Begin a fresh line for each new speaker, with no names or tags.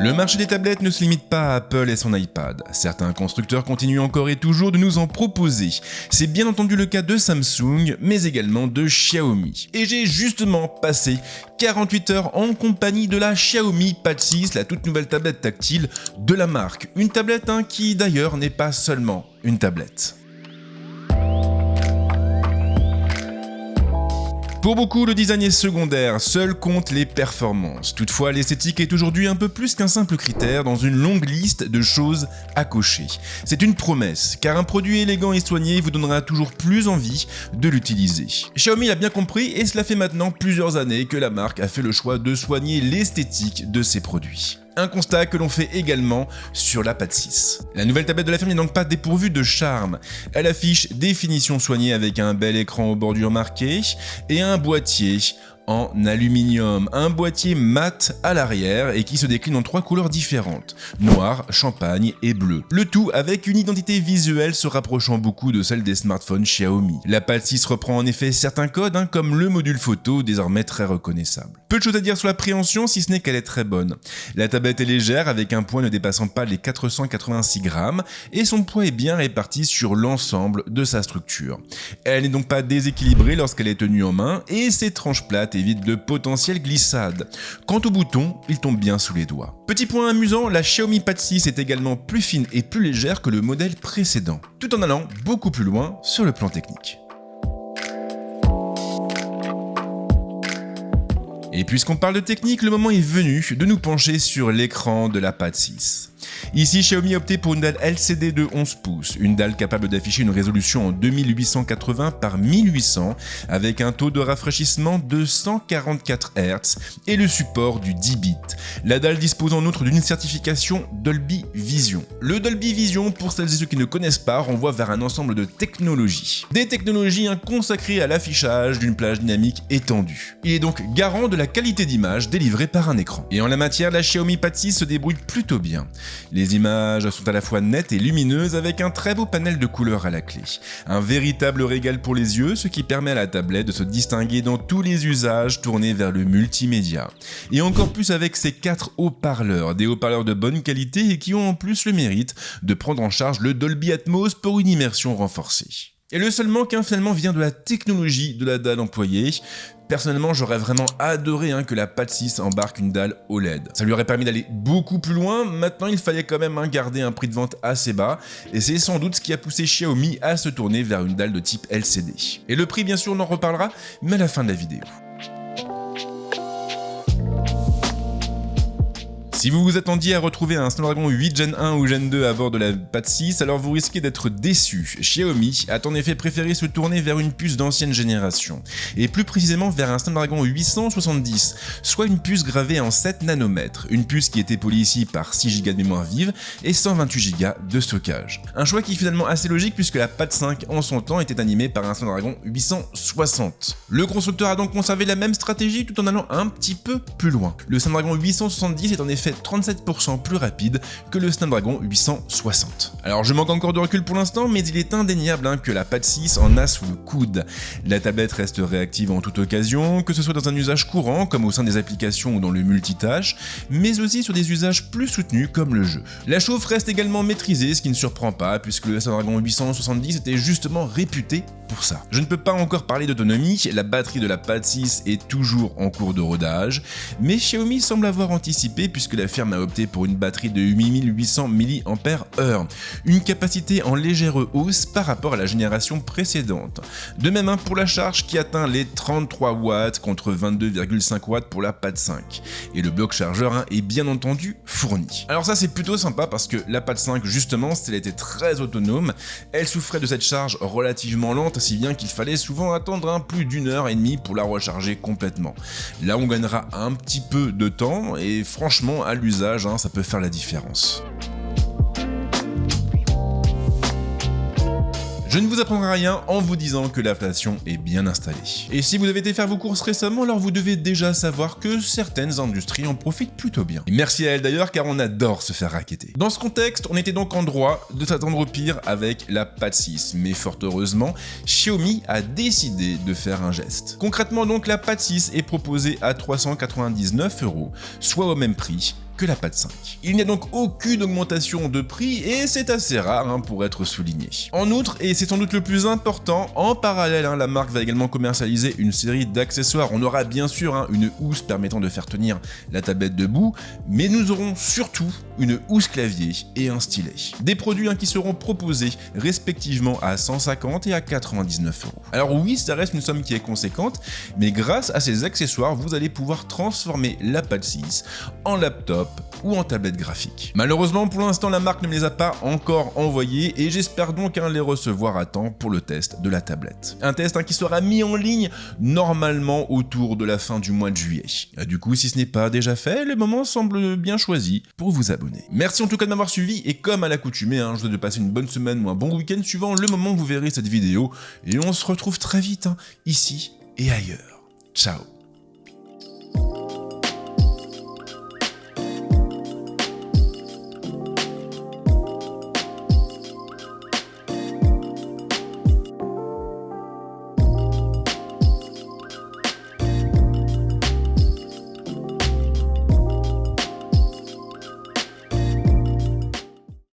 Le marché des tablettes ne se limite pas à Apple et son iPad. Certains constructeurs continuent encore et toujours de nous en proposer. C'est bien entendu le cas de Samsung, mais également de Xiaomi. Et j'ai justement passé 48 heures en compagnie de la Xiaomi Pad 6, la toute nouvelle tablette tactile de la marque. Une tablette qui d'ailleurs n'est pas seulement une tablette. Pour beaucoup, le design est secondaire, seul comptent les performances. Toutefois, l'esthétique est aujourd'hui un peu plus qu'un simple critère dans une longue liste de choses à cocher. C'est une promesse, car un produit élégant et soigné vous donnera toujours plus envie de l'utiliser. Xiaomi l'a bien compris et cela fait maintenant plusieurs années que la marque a fait le choix de soigner l'esthétique de ses produits. Un constat que l'on fait également sur la Pad 6. La nouvelle tablette de la firme n'est donc pas dépourvue de charme. Elle affiche des finitions soignées avec un bel écran aux bordures marquées et un boîtier en aluminium, un boîtier mat à l'arrière et qui se décline en 3 couleurs différentes, noir, champagne et bleu. Le tout avec une identité visuelle se rapprochant beaucoup de celle des smartphones Xiaomi. La Pad 6 reprend en effet certains codes comme le module photo désormais très reconnaissable. Peu de choses à dire sur l'appréhension si ce n'est qu'elle est très bonne. La tablette est légère avec un poids ne dépassant pas les 486 grammes et son poids est bien réparti sur l'ensemble de sa structure. Elle n'est donc pas déséquilibrée lorsqu'elle est tenue en main et ses tranches plates évite de potentielles glissades. Quant au bouton, il tombe bien sous les doigts. Petit point amusant, la Xiaomi Pad 6 est également plus fine et plus légère que le modèle précédent, tout en allant beaucoup plus loin sur le plan technique. Et puisqu'on parle de technique, le moment est venu de nous pencher sur l'écran de la Pad 6. Ici, Xiaomi a opté pour une dalle LCD de 11 pouces, une dalle capable d'afficher une résolution en 2880 par 1800 avec un taux de rafraîchissement de 144 Hz et le support du 10 bits. La dalle dispose en outre d'une certification Dolby Vision. Le Dolby Vision, pour celles et ceux qui ne connaissent pas, renvoie vers un ensemble de technologies. Des technologies consacrées à l'affichage d'une plage dynamique étendue. Il est donc garant de la qualité d'image délivrée par un écran. Et en la matière, la Xiaomi Pad 6 se débrouille plutôt bien. Les images sont à la fois nettes et lumineuses avec un très beau panel de couleurs à la clé. Un véritable régal pour les yeux, ce qui permet à la tablette de se distinguer dans tous les usages tournés vers le multimédia. Et encore plus avec ses 4 haut-parleurs, des haut-parleurs de bonne qualité et qui ont en plus le mérite de prendre en charge le Dolby Atmos pour une immersion renforcée. Et le seul manque finalement vient de la technologie de la dalle employée. Personnellement, j'aurais vraiment adoré que la Pad 6 embarque une dalle OLED. Ça lui aurait permis d'aller beaucoup plus loin. Maintenant, il fallait quand même garder un prix de vente assez bas. Et c'est sans doute ce qui a poussé Xiaomi à se tourner vers une dalle de type LCD. Et le prix, bien sûr, on en reparlera, mais à la fin de la vidéo. Si vous vous attendiez à retrouver un Snapdragon 8 Gen 1 ou Gen 2 à bord de la Pad 6, alors vous risquez d'être déçu. Xiaomi a en effet préféré se tourner vers une puce d'ancienne génération, et plus précisément vers un Snapdragon 870, soit une puce gravée en 7 nanomètres, une puce qui était polie ici par 6 Go de mémoire vive et 128 Go de stockage. Un choix qui est finalement assez logique puisque la Pad 5 en son temps était animée par un Snapdragon 860. Le constructeur a donc conservé la même stratégie tout en allant un petit peu plus loin. Le Snapdragon 870 est en effet 37% plus rapide que le Snapdragon 860. Alors je manque encore de recul pour l'instant, mais il est indéniable que la Pad 6 en a sous le coude. La tablette reste réactive en toute occasion, que ce soit dans un usage courant comme au sein des applications ou dans le multitâche, mais aussi sur des usages plus soutenus comme le jeu. La chauffe reste également maîtrisée, ce qui ne surprend pas puisque le Snapdragon 870 était justement réputé pour ça. Je ne peux pas encore parler d'autonomie, la batterie de la Pad 6 est toujours en cours de rodage, mais Xiaomi semble avoir anticipé puisque la firme a opté pour une batterie de 8800 mAh, une capacité en légère hausse par rapport à la génération précédente. De même pour la charge qui atteint les 33 watts contre 22,5 watts pour la Pad 5. Et le bloc chargeur est bien entendu fourni. Alors ça c'est plutôt sympa parce que la Pad 5 justement, elle était très autonome, elle souffrait de cette charge relativement lente, si bien qu'il fallait souvent attendre plus d'1h30 pour la recharger complètement. Là on gagnera un petit peu de temps et franchement à l'usage ça peut faire la différence. Je ne vous apprendrai rien en vous disant que l'inflation est bien installée. Et si vous avez été faire vos courses récemment, alors vous devez déjà savoir que certaines industries en profitent plutôt bien. Et merci à elles d'ailleurs car on adore se faire racketter. Dans ce contexte, on était donc en droit de s'attendre au pire avec la Pad 6, mais fort heureusement, Xiaomi a décidé de faire un geste. Concrètement donc, la Pad 6 est proposée à 399 €, soit au même prix que la Pad 5. Il n'y a donc aucune augmentation de prix et c'est assez rare pour être souligné. En outre, et c'est sans doute le plus important, en parallèle, la marque va également commercialiser une série d'accessoires. On aura bien sûr une housse permettant de faire tenir la tablette debout, mais nous aurons surtout une housse clavier et un stylet. Des produits qui seront proposés respectivement à 150 et à 99 €. Alors oui, ça reste une somme qui est conséquente, mais grâce à ces accessoires, vous allez pouvoir transformer la Pad 6 en laptop ou en tablette graphique. Malheureusement, pour l'instant, la marque ne me les a pas encore envoyés et j'espère donc les recevoir à temps pour le test de la tablette. Un test qui sera mis en ligne normalement autour de la fin du mois de juillet. Du coup, si ce n'est pas déjà fait, le moment semble bien choisi pour vous abonner. Merci en tout cas de m'avoir suivi et comme à l'accoutumée, je vous souhaite de passer une bonne semaine ou un bon week-end suivant le moment où vous verrez cette vidéo et on se retrouve très vite ici et ailleurs. Ciao.